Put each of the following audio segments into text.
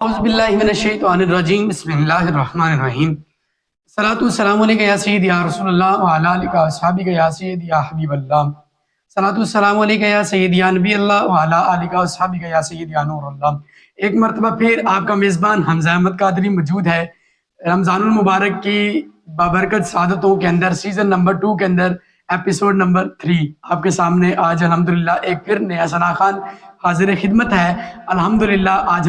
اعوذ باللہ من الشیطان الرجیم بسم اللہ الرحمن الرحیم صلاۃ والسلام علیکہ یا سیدی یا رسول اللہ وعلی آلہ واصحابہ یا سیدی یا حبیب اللہ صلاۃ والسلام علیکہ یا سیدی یا نبی اللہ وعلی آلہ واصحابہ یا سیدی یا نور اللہ۔ ایک مرتبہ پھر آپ کا میزبان حمزہ احمد قادری موجود ہے رمضان المبارک کی بابرکت سعادتوں کے اندر سیزن نمبر 2 کے اندر ایپیسوڈ نمبر 3 آپ کے سامنے آج الحمدللہ ایک پھر نیا ثنا خان حاضر خدمت ہے۔ الحمدللہ آج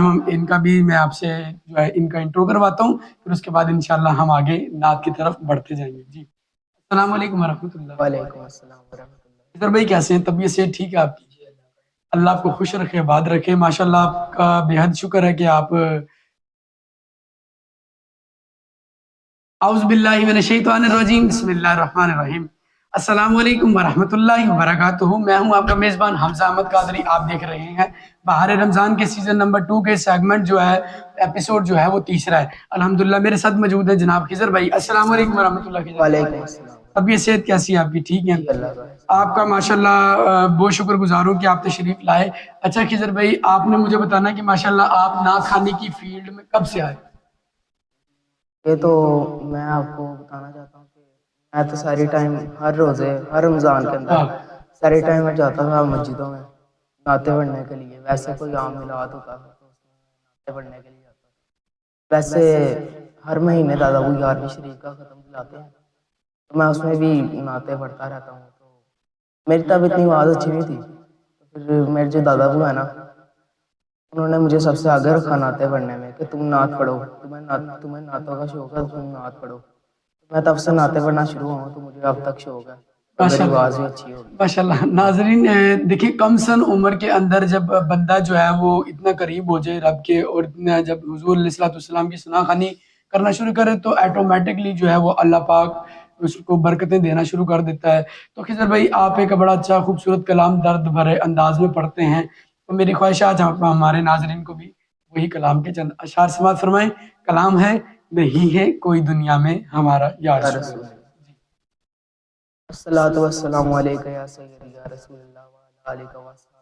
میں آپ سے جو ہے ان کا انٹرو کرواتا ہوں، پھر اس کے بعد انشاءاللہ ہم آگے نعت کی طرف بڑھتے جائیں گے۔ جی السلام علیکم ورحمۃ اللہ۔ وعلیکم السلام ورحمۃ اللہ۔ اظہر بھائی کیسے ہیں؟ طبیعت سے ٹھیک ہے آپ کی؟ اللہ آپ کو خوش رکھے، آباد رکھے، ماشاءاللہ آپ کا بے حد شکر ہے کہ آپ اعوذ باللہ من الشیطان الرجیم بسم اللہ الرحمن الرحیم۔ السلام علیکم ورحمۃ اللہ وبرکاتہ۔ میں ہوں آپ کا میزبان حمزہ احمد قادری۔ آپ دیکھ رہے ہیں بہار رمضان کے سیزن نمبر 2 کے سیگمنٹ جو ہے ایپیسوڈ جو ہے وہ تیسرا ہے۔ الحمدللہ میرے ساتھ موجود ہے جناب خضر بھائی۔ السلام علیکم ورحمۃ اللہ۔ وعلیکم السلام۔ طبیعت صحت کیسی ہے آپ کی؟ ٹھیک ہے جی اللہ کا آپ کا ماشاءاللہ بہت شکر گزار ہوں کہ آپ تشریف لائے۔ اچھا خضر بھائی، آپ نے مجھے بتانا کہ ماشاءاللہ آپ نعت خوانی کی فیلڈ میں کب سے آئے؟ یہ تو میں آپ کو بتانا چاہتا ہوں کہ میں تو ساری ٹائم ہر روزے ہر رمضان کے اندر ساری ٹائم میں جاتا تھا مسجدوں میں نعتیں پڑھنے کے لیے۔ ویسے کوئی عام میلاد ہوتا تھا تو اس میں نعتیں پڑھنے کے لیے جاتا تھا۔ ویسے ہر مہینے دادا ابو 11ویں شریف کا ختم بلاتے ہیں تو میں اس میں بھی نعتیں پڑھتا رہتا ہوں۔ تو میری تب اتنی آواز اچھی نہیں تھی، تو پھر میرے جو دادا ابو ہیں نا، انہوں نے مجھے سب سے آگے رکھا نعتیں پڑھنے میں کہ تم نعت پڑھو، تمہیں نعتوں کا شوق ہے، تم نعت پڑھو۔ میں تب سے نعتیں پڑھنا شروع ہوں تو مجھے اب تک شوق ہے، تو میری آواز بھی اچھی ہوگی۔ ماشاءاللہ۔ ناظرین دیکھیں، کم سن عمر کے اندر جب بندہ جو ہے وہ اتنا قریب ہو جائے رب کے اور اتنا جب حضور علیہ الصلوۃ والسلام کی ثنا خوانی کرنا شروع کرے تو ایٹومیٹکلی جو ہے وہ اللہ پاک اس کو برکتیں دینا شروع کر دیتا ہے۔ تو خضر بھائی، آپ ایک بڑا اچھا خوبصورت کلام درد بھرے انداز میں پڑھتے ہیں، تو میری خواہش آج ہمارے ناظرین کو بھی وہی کلام کے چند اشعار سماعت فرمائیں۔ کلام ہے نہیں ہے کوئی دنیا میں ہمارا یا رسول اللہ۔ الصلاۃ والسلام علیکہ یا سیدی یا رسول اللہ وعلی آلہ واصحابہ۔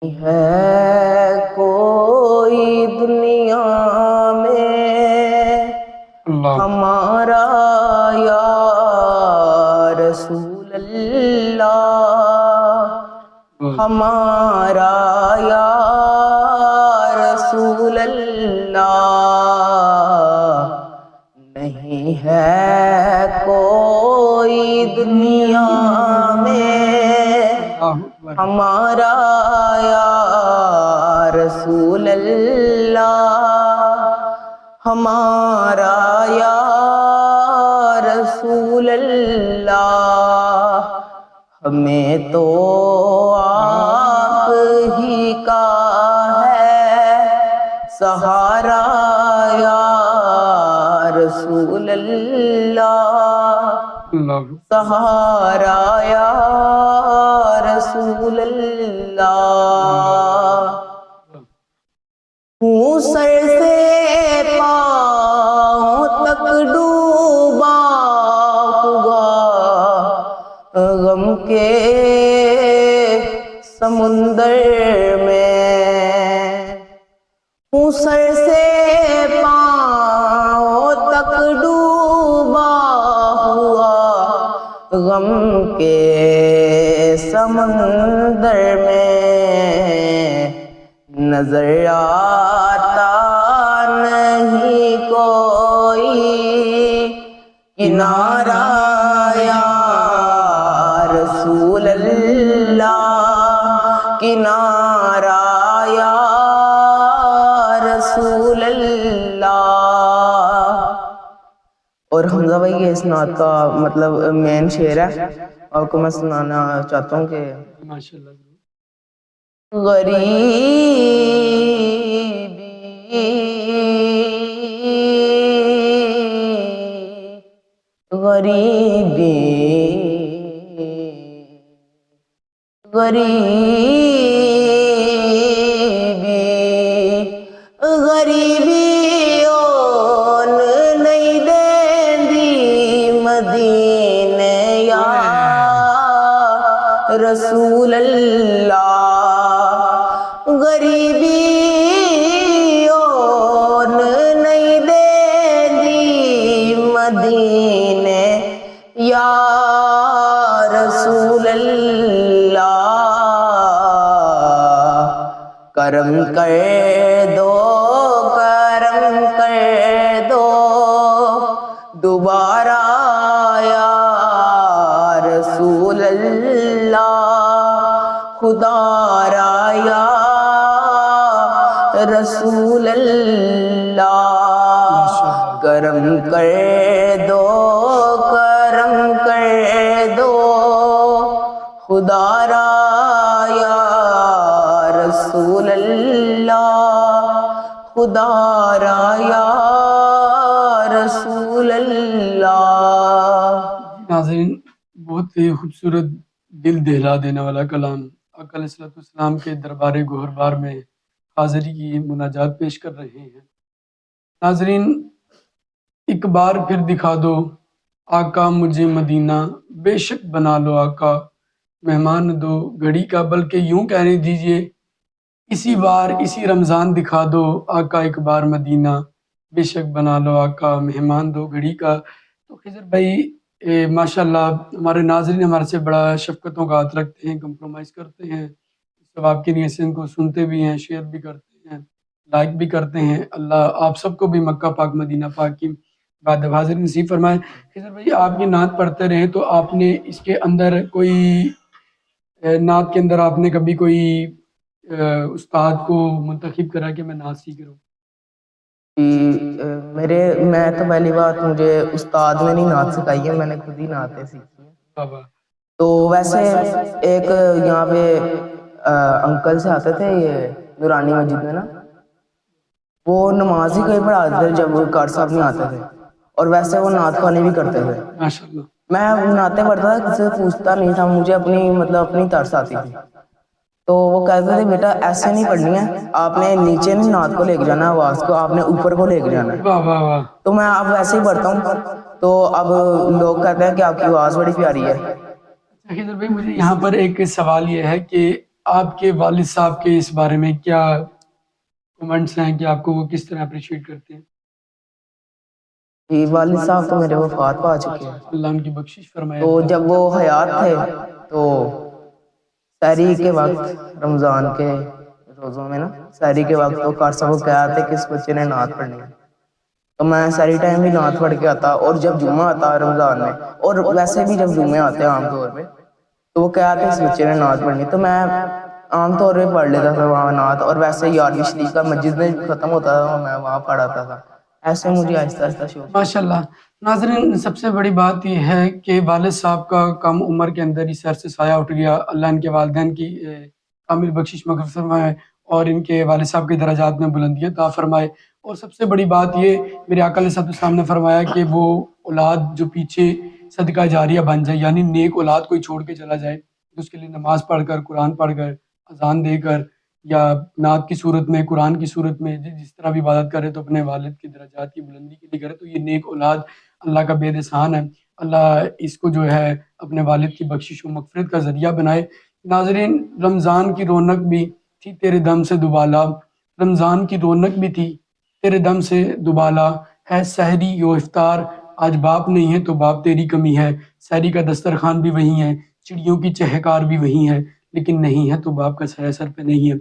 ہے کوئی دنیا میں ہمارا یا رسول اللہ، ہمارا یا رسول اللہ، نہیں ہے کوئی دنیا میں ہمارا یا رسول اللہ، ہمارا یا رسول اللہ، ہمیں تو آپ ہی کا ہے سہارا یا رسول اللہ، سہارا یا رسول اللہ۔ ہوں سر سے پاؤں تک ڈوبا ہوا غم کے سمندر میں، ہوں سر سے پاؤں تک ڈوبا ہوا غم کے سمندر میں، نظر آتا نہیں کوئی کنارہ یا رسول اللہ، کنارہ یا رسول اللہ۔ اور حمزہ بھائی یہ اس نعت کا مطلب مین شعر ہے، آپ کو میں سنانا چاہتا ہوں کہ غریبی غریبی غریبی غریبی اون نہیں دیندی مدینے یا رسول اللہ، کرم کر دو، کرم کر دو دوبارہ یا رسول اللہ، خدا را یا رسول اللہ، کرم کر دو، کرم کر دو خدا را یا رسول اللہ، خدا را یا رسول اللہ۔ ناظرین، بہت ہی خوبصورت دل دہلا دینے والا کلام آقا علیہ الصلوۃ والسلام کے دربار گوہربار میں حاضری کی مناجات پیش کر رہے ہیں۔ ناظرین، ایک بار پھر دکھا دو آقا مجھے مدینہ، بے شک بنا لو آقا مہمان دو گھڑی کا، بلکہ یوں کہنے دیجئے اسی بار اسی رمضان دکھا دو آقا ایک بار مدینہ، بے شک بنا لو آقا مہمان دو گھڑی کا۔ تو خضر بھائی ماشاءاللہ ہمارے ناظرین ہمارے سے بڑا شفقتوں کا ہاتھ رکھتے ہیں، کمپرومائز کرتے ہیں، ثواب کی نیت سے ان کو سنتے بھی ہیں، شیئر بھی کرتے ہیں، لائک بھی کرتے ہیں۔ اللہ آپ سب کو بھی مکہ پاک مدینہ پاک کی بعد حاضر نصیب فرمائے۔ خضر بھائی آپ یہ نعت پڑھتے رہے تو آپ نے اس کے اندر کوئی نعت کے اندر آپ نے کبھی کوئی استاد کو منتخب کرا کہ میں نعت سیکھ رہا ہوں؟ میں تو پہلی بات مجھے استاد نے نہیں نعت سکھائی ہے، میں نے خود ہی نعتیں سیکھی ہیں۔ بابا تو ویسے ایک یہاں پہ انکل سے آتے تھے یہ نورانی مسجد میں نا، وہ نماز ہی کہیں پڑھاتے تھے جب کار صاحب نہیں آتے تھے، اور ویسے وہ نعت خوانی بھی کرتے تھے۔ ماشاءاللہ میں نعتیں پڑھتا تھا، کسی سے پوچھتا نہیں تھا، مجھے اپنی طرز آتی تھی۔ تو وہ کہتے تھے بیٹا ایسے نہیں پڑھنی ہے، آپ نے نیچے نہیں نعت کو لے کے جانا، آواز کو آپ نے اوپر کو لے کے جانا ہے۔ واہ واہ واہ۔ تو میں اب ویسے ہی پڑھتا ہوں، تو اب لوگ کہتے ہیں کہ آپ کی آواز بڑی پیاری ہے۔ خضر بھائی مجھے یہاں پر ایک سوال یہ ہے کہ آپ کے والد صاحب کے اس بارے میں کیا کمنٹس ہیں کہ آپ کو وہ کس طرح اپریشیٹ کرتے ہیں؟ جی والد صاحب تو میرے وفات پا چکے ہیں، اللہ ان کی بخشش فرمائے۔ تو جب وہ حیات تھے تو سحری کے وقت رمضان کے روزوں میں نا، سحری کے وقت وہ کار صاحب کو کہا تھے کہ اس بچے نے نعت پڑھنی ہے، تو میں سحری ٹائم بھی نعت پڑھ کے آتا، اور جب جمعہ آتا رمضان میں، اور ویسے بھی جب جمعے آتے ہیں عام طور پہ، تو وہ کہا کہ اس بچے نے نعت پڑھنی، تو میں عام طور پہ پڑھ لیتا تھا وہاں نعت، اور ویسے یارویں شریف کا مسجد میں ختم ہوتا تھا میں وہاں پڑھاتا تھا، ایسے مجھے آہستہ آہستہ شوق۔ ماشاءاللہ۔ ناظرین سب سے بڑی بات یہ ہے کہ والد صاحب کا کم عمر کے اندر ہی سر سے سایہ اٹھ گیا، اللہ ان کے والدین کی کامل بخشش مغفرت فرمائے اور ان کے والد صاحب کے درجات میں بلندی عطا فرمائے۔ اور سب سے بڑی بات یہ میرے آقا علیہ السلام نے فرمایا کہ وہ اولاد جو پیچھے صدقہ جاریہ بن جائے، یعنی نیک اولاد کوئی چھوڑ کے چلا جائے، اس کے لیے نماز پڑھ کر، قرآن پڑھ کر، اذان دے کر، یا نعت کی صورت میں، قرآن کی صورت میں، جس طرح بھی عبادت کرے تو اپنے والد کی درجات کی بلندی کے لیے کرے، تو یہ نیک اولاد اللہ کا بے احسان ہے۔ اللہ اس کو جو ہے اپنے والد کی بخشش و مغفرت کا ذریعہ بنائے۔ ناظرین رمضان کی رونق بھی تھی تیرے دم سے دوبالا، رمضان کی رونق بھی تھی تیرے دم سے دوبالا، ہے سحری و افطار آج باپ نہیں ہے تو باپ تیری کمی ہے، سحری کا دسترخوان بھی وہی ہے، چڑیوں کی چہکار بھی وہی ہے، لیکن نہیں ہے تو باپ کا سایہ سر پہ نہیں ہے۔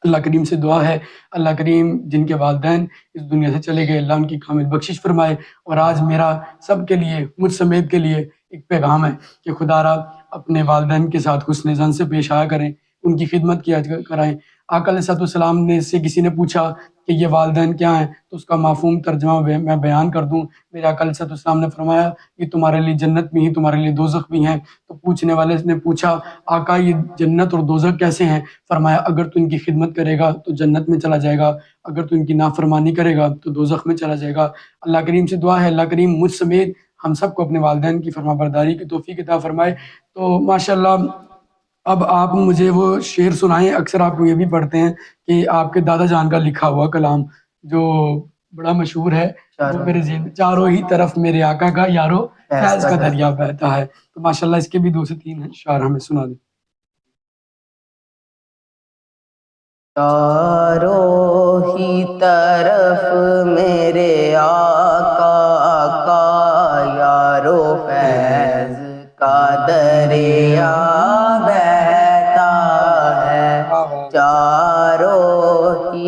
اللہ کریم سے دعا ہے اللہ کریم جن کے والدین اس دنیا سے چلے گئے، اللہ ان کی کامل بخشش فرمائے۔ اور آج میرا سب کے لیے، مجھ سمیت کے لیے ایک پیغام ہے کہ خدا را اپنے والدین کے ساتھ حسن ظن سے پیش آیا کریں، ان کی خدمت کیا کرائیں۔ آقا علیہ السلام نے سے کسی نے پوچھا کہ یہ والدین کیا ہیں، تو اس کا مفہوم ترجمہ میں بیان کر دوں۔ میرے آقا علیہ السلام نے فرمایا یہ تمہارے لیے جنت بھی ہیں، تمہارے لیے دوزخ بھی ہیں۔ تو پوچھنے والے نے پوچھا آقا یہ جنت اور دوزخ کیسے ہیں؟ فرمایا اگر تو ان کی خدمت کرے گا تو جنت میں چلا جائے گا، اگر تو ان کی نافرمانی کرے گا تو دوزخ میں چلا جائے گا۔ اللہ کریم سے دعا ہے اللہ کریم مجھ سمیت ہم سب کو اپنے والدین کی فرما برداری کی توفیق عطا فرمائے۔ تو ماشاءاللہ اب آپ مجھے وہ شعر سنائیں، اکثر آپ کو یہ بھی پڑھتے ہیں کہ آپ کے دادا جان کا لکھا ہوا کلام جو بڑا مشہور ہے، وہ میرے ذہن میں چاروں ہی طرف میرے آقا کا یارو فیض کا دریا بہتا ہے۔ تو ماشاءاللہ اس کے بھی 2 سے 3 اشعار ہمیں سنا دیں۔ چاروں ہی طرف میرے آقا کا یارو فیض کا دریا بہتا ہے، چاروں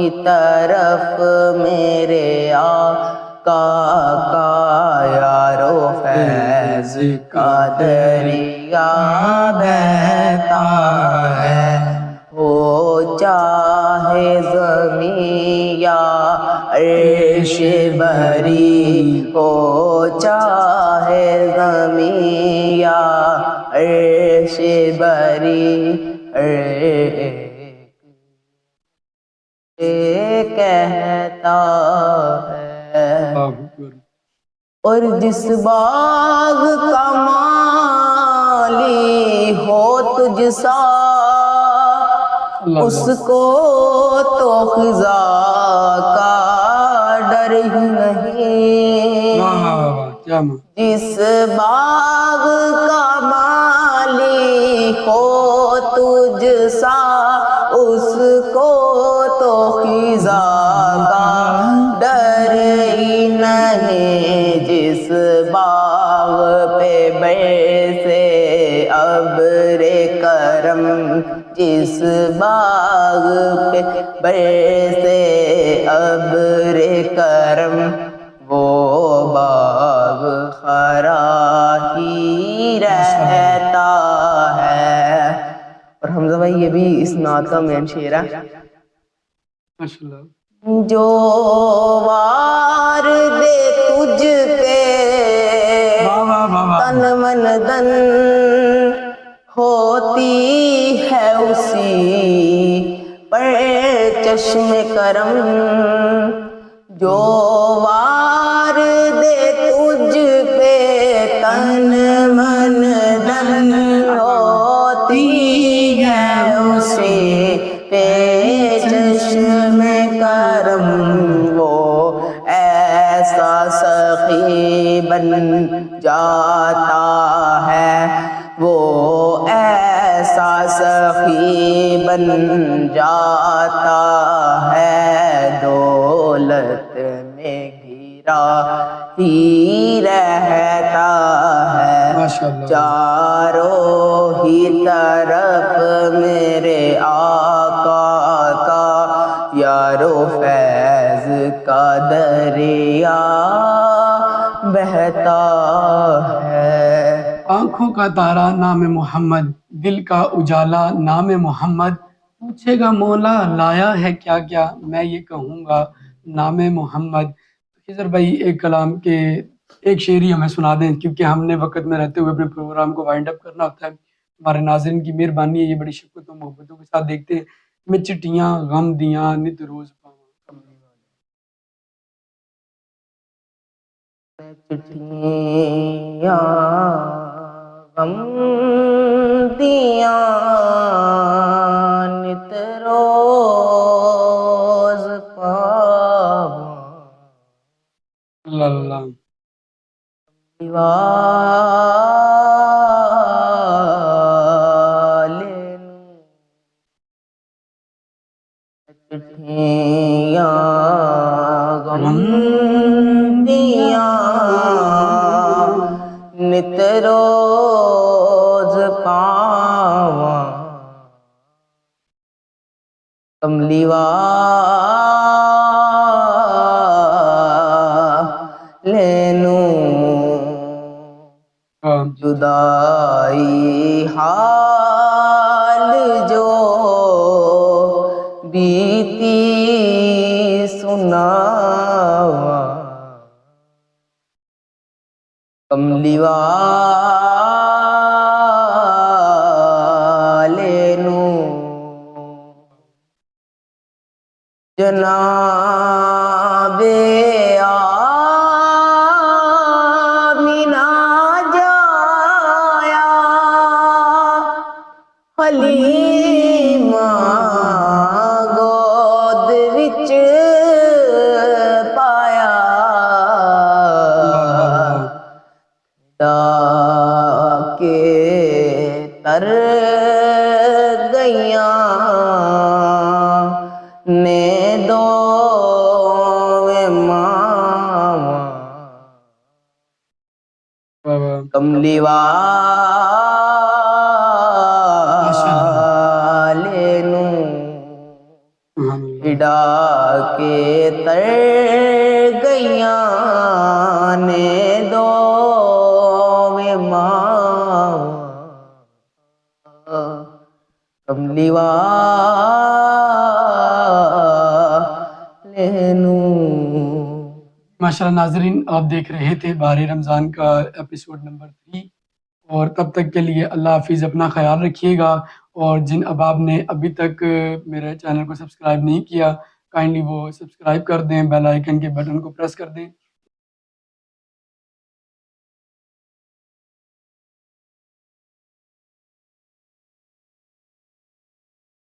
ہی طرف میرے آقا کا یارو فیض کا دریا بہتا ہے، ہو چاہے زمین یا عرش بری، ہو چاہے زمین یا عرش بری، کہتا ہے۔ اور جس باغ کا مالی ہو تجھ سا، اس کو تو خزاں کا ڈر ہی نہیں۔ جس باغ کا مالی ہو تجھ سا، اس کو تو خزاں کا ڈر ہی نہیں۔ جس باغ پہ برسے ابر کرم، جس باغ پہ برسے ابر کرم، وہ باغ خرا ہی رہتا ہے۔ اور حمزہ بھائی یہ بھی اس نعت کا مین شعر ہے۔ جو وار دے تجھ پہ تن من دن، ہوتی ہے اسی پر چشم کرم۔ جو وار دے تجھ پہ تن من دن، ہوتی ہے اسی پہ چشم کرم۔ وہ ایسا سخی بن جاتا ہے، وہ ایسا سخی بن جاتا ہے، دولت میں گھرا ہی رہتا ہے۔ چاروں ہی طرف میرے آقا کا یارو فیض کا دریا بہتا ہے۔ آنکھوں کا تارا نام محمد، دل کا اجالا نام محمد، پوچھے گا مولا لایا ہے کیا کیا، میں یہ کہوں گا نام محمد۔ خضر بھائی ایک کلام کے ایک شعر ہی ہمیں سنا دیں، کیونکہ ہم نے وقت میں رہتے ہوئے اپنے پروگرام کو وائنڈ اپ کرنا ہوتا ہے۔ ہمارے ناظرین کی مہربانی ہے، یہ بڑی شفقت و محبتوں کے ساتھ دیکھتے ہیں۔ میں چٹیاں غم دیاں نت روز پاواں، چٹھیاں غم دیاں نت روز پاواں، اللہ اللہ چٹھیاں غم دیاں نت روز پاواں، کملی والینوں جدائی حال جو بیتی سناواں، کملی والینوں جناب آمینہ جایا، حلیمہ گود وچ پایا، کے تر گئیاں نے دو ماواں، کملی والینوں چھڑا کے تر گیاں نے دو ماں کملی والینو. ماشاءاللہ ناظرین، آپ دیکھ رہے تھے بار رمضان کا ایپیسوڈ نمبر 3، اور تب تک کے لیے اللہ حافظ، اپنا خیال رکھیے گا. اور جن احباب نے ابھی تک میرے چینل کو سبسکرائب نہیں کیا، کائنڈلی وہ سبسکرائب کر دیں، بیل آئیکن کے بٹن کو پریس کر دیں